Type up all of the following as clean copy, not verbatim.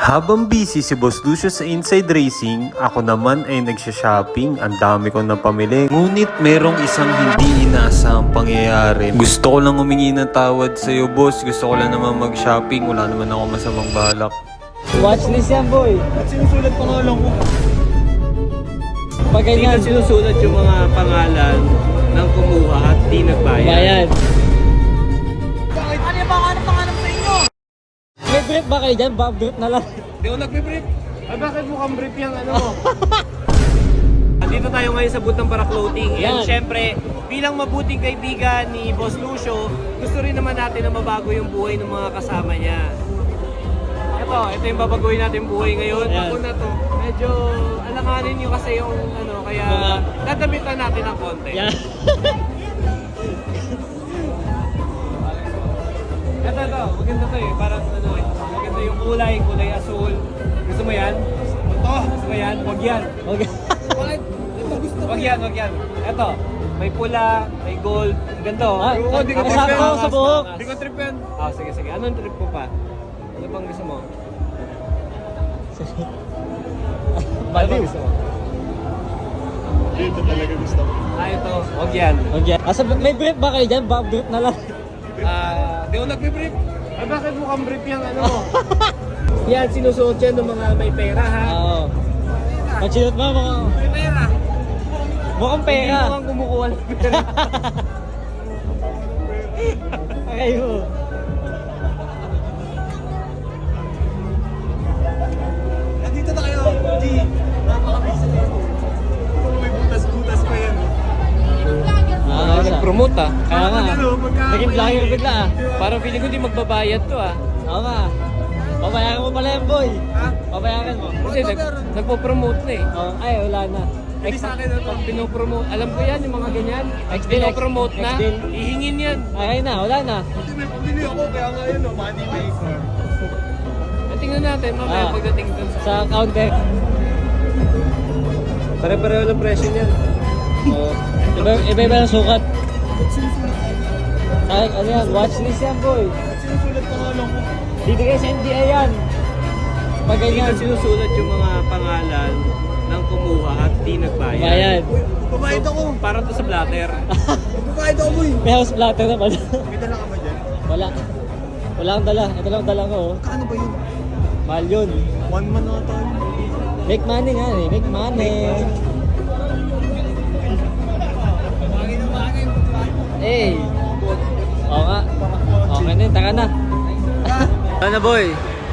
Habang busy si Boss Lucio sa Inside Racing, ako naman ay nagsha-shopping. Ang dami kong napamili. Ngunit merong isang hindi inaasahang pangyayari. Gusto ko lang humingi ng tawad sa'yo, boss. Gusto ko lang naman mag-shopping. Wala naman ako masamang balak. Watchlist yan, boy. At sinusulat pangalan ko. Pag ganyan, Sinusulat yung mga pangalan ng kumuha at di nagbayad. bayan. Bakit? Ano ba ang pangalan sa inyo? May brief ba kayo dyan? Brief na lang. Di ako nagbe-brief. Ay bakit mukhang brief yung ano mo? Andito tayo ngayon sa Butang Para Clothing. Yan. And syempre, bilang mabuting kaibigan ni Boss Lucio, gusto rin naman natin na mabago yung buhay ng mga kasama niya. Ito yung babaguhin natin buhay ngayon. Ayan. Ako na to. Medyo alanganin nyo kasi yung ano, kaya dadamitan natin ng konti. Yan. Ito, maganda to eh. Parang ano eh. Maganda yung kulay asul. Gusto mo yan? Ito! Gusto mo yan? Huwag yan. Okay. Bakit? Ito gusto ko. Wag yan. Ito. May pula, may gold. Ganda oh. Ah, Oo, di ko kasama trip ko yan. sa buhok. Di ko trip yan. Ah, sige. Anong trip ko pa? Ano bang gusto mo? Ano bang gusto mo? Ito talaga gusto ko. Ah, ito. Huwag yan. Okay. May brief ba kayo dyan? Brief na lang. Di ako nagbe-brief. Ay, bakit mukhang brief yung ano mo? Yan, sinusuot yan ng mga may pera ha. Oo. Pag sinot mo, May pera. mukhang Hindi pera. mukhang kumukuha ng pera. Okay mo. Nandito na kayo, G. Napakabisa na ito. May butas-butas pa yan. Ah, Nag-promote ah. Kaya nga. Naging vlogger bigla ah. Parang feeling ko di magbabayad to ah. Oo nga. Pabayaran mo pala yan, boy. Ha? Pabayaran mo. Kasi nagpo-promote na eh. Oh, ay, wala na. Hindi sa akin Pag pinopromote, alam ko yan yung mga ganyan. Pag Next deal, pinopromote na, next deal. ihingin yan. Ay, na, wala na. Hindi, may pabili ako. Kaya nga yun, money maker. Tingnan natin mamaya Ah. pagdating dun sa... Sa counter. Pare-pareho ng presyo niyan. Oh. Iba-iba ng sukat. Ay, ano yan? Watchlist yan, boy. At sinusulat pangalan ko. Bibigay sa NBI yan. Pag Dito ganyan. sinusulat yung mga pangalan ng kumuha at di nagbayad. Bayan. Uy, babayad ako. Para to sa blatter. Babayad ako, boy. May house platter naman. May dala ka ba dyan? Wala. Wala akong dala. Ito lang ang dala ko. Oh. Kano ba yun? Mahal yun. 1 man na tayo. Make money nga eh. Make money. Eh. Oo nga. Okay na yun. Taka na. Ano boy?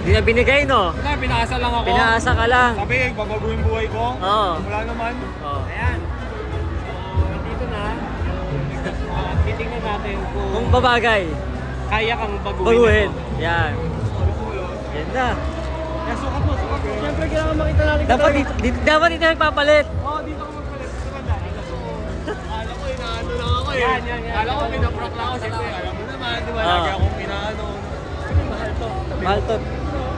Hindi na binigay no? Wala, pinasa lang ako. Pinaasa ka lang. Sabi, babaguhin buhay ko. Oo. Wala naman. Oh. Ayan. So, nandito na. Titingnan natin Kung babagay. kaya kang baguhin. Baguhin. ito. Yan. Yan na. Kaya sukat mo. Siyempre, kailangan makita natin. Dapat dito nagpapalit. Oo, dito ako magpalit. Ito ba dahil? Akala ko, inaano lang ako eh. Yan. Akala ko, pinaprank lang ako. Siyempre, alam mo naman, di ba? Ah. Lagi akong pinaano. Mahal to. Mahal to.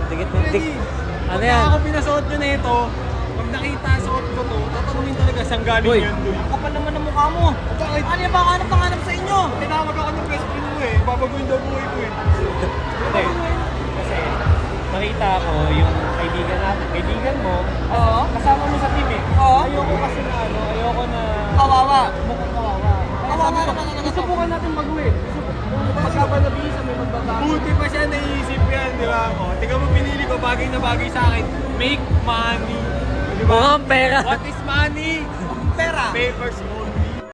Tigit mo. Ready? Ano Pagka yan? ako pinasuot ko na ito, pag nakita suot ko to, tatanungin talaga saan galing Boy. yan, boy. Kapal naman ang mukha mo. Bakit? Ano ba ang panganap sa inyo? Tinawag ako ng best friend mo eh. Babaguhin daw buhay ko eh. Hindi. Kasi nakita ko yung kaibigan mo, Oo. kasama mo sa team eh. Oo. Ayoko kasi na ayoko na Kawawa. mukhang kawawa. Kaya Kawawa sabi ko, naman talaga gusto to. po ka natin baguhin. Pagkaban na bisa may magbabago. Buti pa siya naiisip yan, di ba? O, tingnan mo pinili ko, bagay na bagay sa akin. Make money. Di ba? Mukhang pera. What is money? Pera. Papers only.